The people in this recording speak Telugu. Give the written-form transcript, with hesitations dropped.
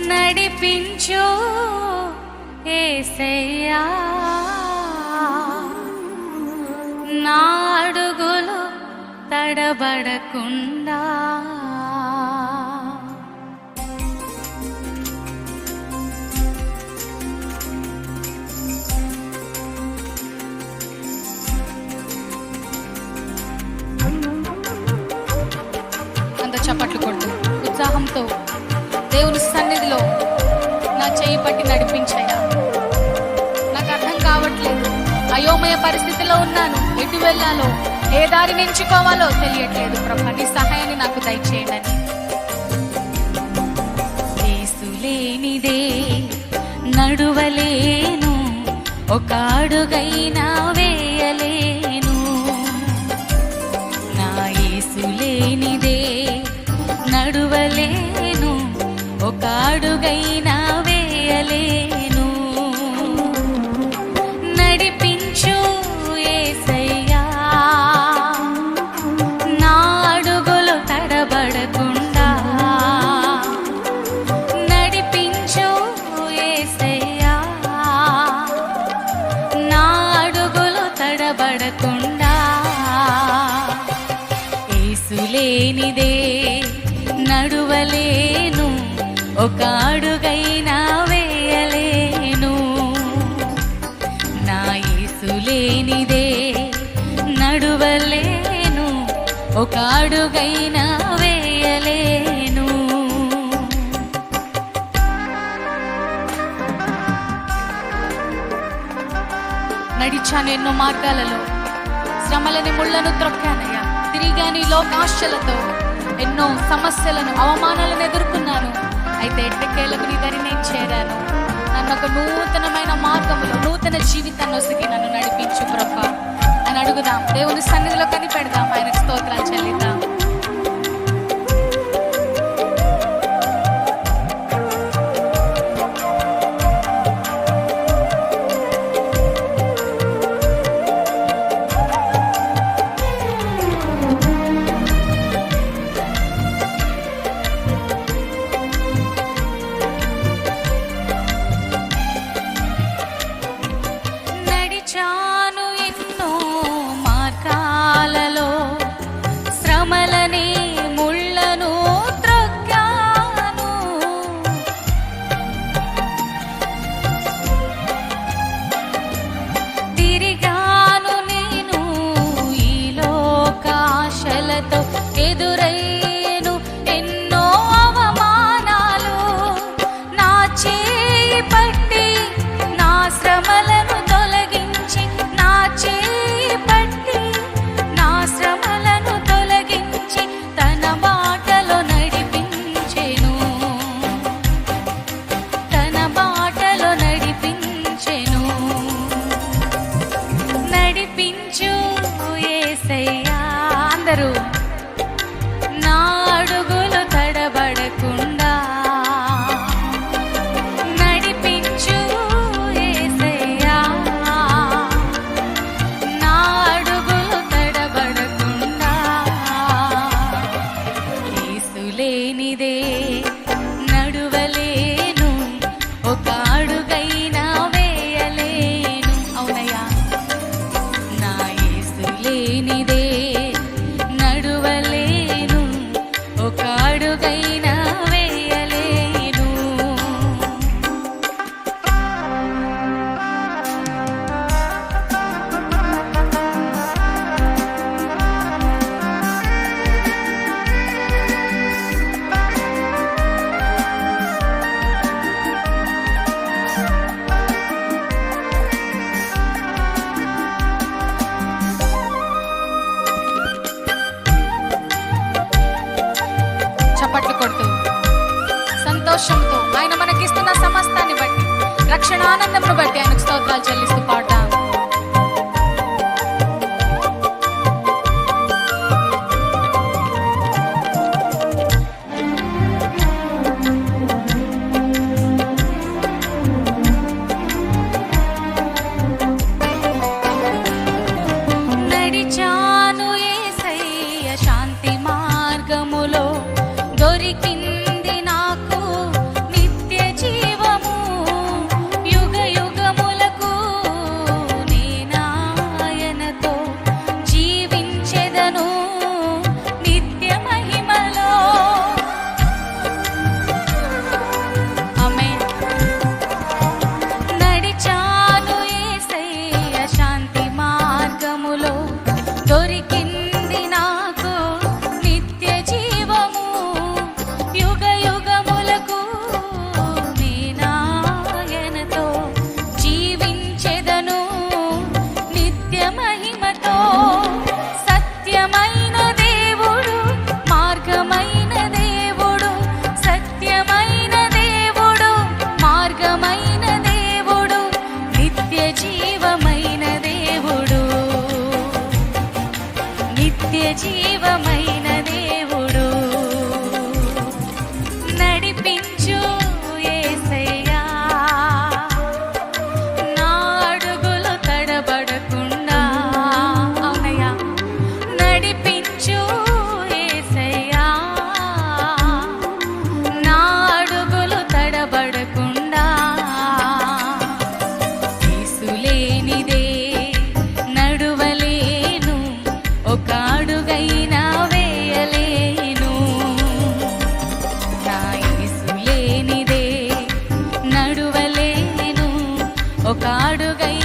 నడిపించు యేసయ్యా, నా అడుగులు తడబడకుండా. అంత చప్పట్లు కొట్టు ఉత్సాహంతో దేవుని సన్నిధిలో నా చేయి పట్టి నడిపించయ్యా. నాకు అర్థం కావట్లేదు, అయోమయ పరిస్థితిలో ఉన్నాను, ఎటు వెళ్ళాలో ఏ దారిని ఎంచుకోవాలో తెలియట్లేదు ప్రభా, నీ సహాయాన్ని నాకు దయచేయండి. యేసు లేనిదే నడువలేను, ఒక అడుగైనా వేయలేను. నా యేసు లేనిదే నడువలేను, ఒక అడుగైనా వేయలేను. నడిపించు యేసయ్యా, నా అడుగులు తడబడకుండా. నడిపించు యేసయ్యా, నా అడుగులు తడబడకుండా. యేసు లేనిదే నడువలేను, ఒక అడుగైనా వేయలేను. నా యేసు లేనిదే నడువలేను, ఒక అడుగైనా వేయలేను. నడిచాను ఎన్నో మార్గాలలో, శ్రమలని ముళ్ళను త్రొక్కానయ్యా. తిరిగాను ఈ లోకాశలతో, ఎన్నో సమస్యలను అవమానాలను ఎదుర్కొన్నాను. అయితే ఎట్టకేలకు నీ దరి నేను చేరాను. నన్ను ఒక నూతనమైన మార్గములో నూతన జీవితాన్ని వసిగి నన్ను నడిపించు ప్రభా అని అడుగుదాం. దేవుని సన్నిధిలో కనిపెడదాం, ఆయనకు స్తోత్రాలు చెల్లిద్దాం. నడిచాను ఎన్నో మార్గాలలో, శ్రమలని ముళ్ళను త్రొక్కాను. తిరిగాను నేను ఈ లోకాశలతో, ఎదురయ్యేను ఎన్నో అవమానాలు. నా చేయి పట్టి నా శ్రమలను తొలగించి, నా చేయి పట్టి నా శ్రమలను తొలగించి, తన బాటలో నడిపించెను, తన బాటలో నడిపించెను. నడిపించు యేసయ్యా, అందరూ నా అడుగులు తడబడకుండా. నడిపించు యేసయ్యా, నా అడుగులు తడబడకుండా. యేసు లేనిదే నడువలేను, ఒక అడుగైనా వేయలేను. అవునయ్యా, నా యేసు లేనిదే నడువలేను, ఒక అడుగైనా వేయలేను. చప్పట్లు కొడుతూ సంతోషంతో ఆయన మనకిస్తున్న సమస్తాన్ని బట్టి, రక్షణ ఆనందంను బట్టి ఆయనకు స్తోత్రాలు చెల్లిస్తూ పాడతాం. నడిచాను యేసయ్య శాంతి మార్గములో, దొరికింది నాకు నిత్య నా యేసు లేనిదే నడువలేను, ఒక అడుగై